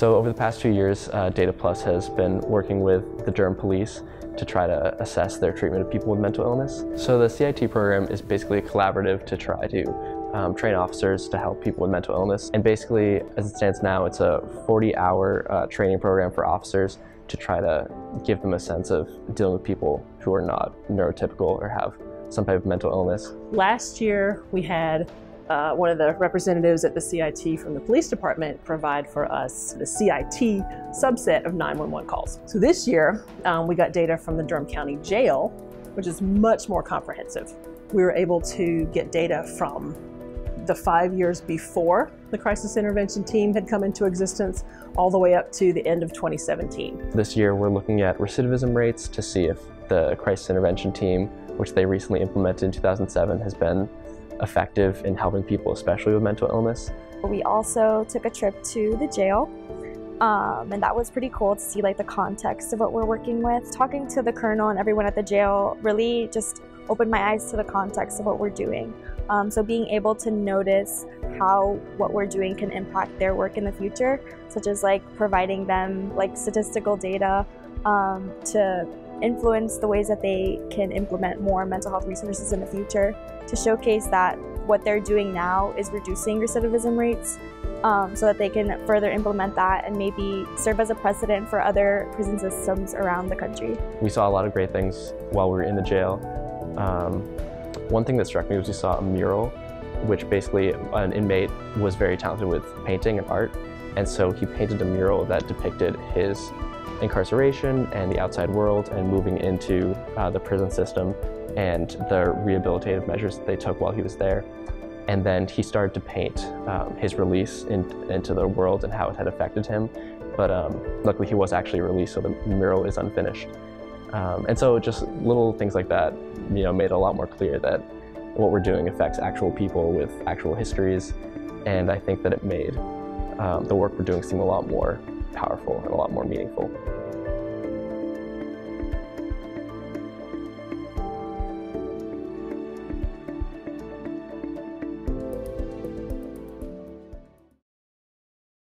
So over the past 2 years, Data Plus has been working with the Durham police to try to assess their treatment of people with mental illness. So the CIT program is basically a collaborative to try to train officers to help people with mental illness. And basically, as it stands now, it's a 40-hour training program for officers to try to give them a sense of dealing with people who are not neurotypical or have some type of mental illness. Last year, we had one of the representatives at the CIT from the police department provide for us the CIT subset of 911 calls. So this year, we got data from the Durham County Jail, which is much more comprehensive. We were able to get data from the 5 years before the crisis intervention team had come into existence, all the way up to the end of 2017. This year, we're looking at recidivism rates to see if the crisis intervention team, which they recently implemented in 2007, has been effective in helping people, especially with mental illness. We also took a trip to the jail, and that was pretty cool to see like the context of what we're working with. Talking to the colonel and everyone at the jail really just opened my eyes to the context of what we're doing. So being able to notice how what we're doing can impact their work in the future, such as like providing them like statistical data to influence the ways that they can implement more mental health resources in the future, to showcase that what they're doing now is reducing recidivism rates, so that they can further implement that and maybe serve as a precedent for other prison systems around the country. We saw a lot of great things while we were in the jail. One thing that struck me was we saw a mural, which basically an inmate was very talented with painting and art, and so he painted a mural that depicted his incarceration and the outside world and moving into the prison system and the rehabilitative measures that they took while he was there. And then he started to paint his release into the world and how it had affected him. But luckily he was actually released, so the mural is unfinished. And so just little things like that, made it a lot more clear that what we're doing affects actual people with actual histories. And I think that it made the work we're doing seem a lot more powerful and a lot more meaningful.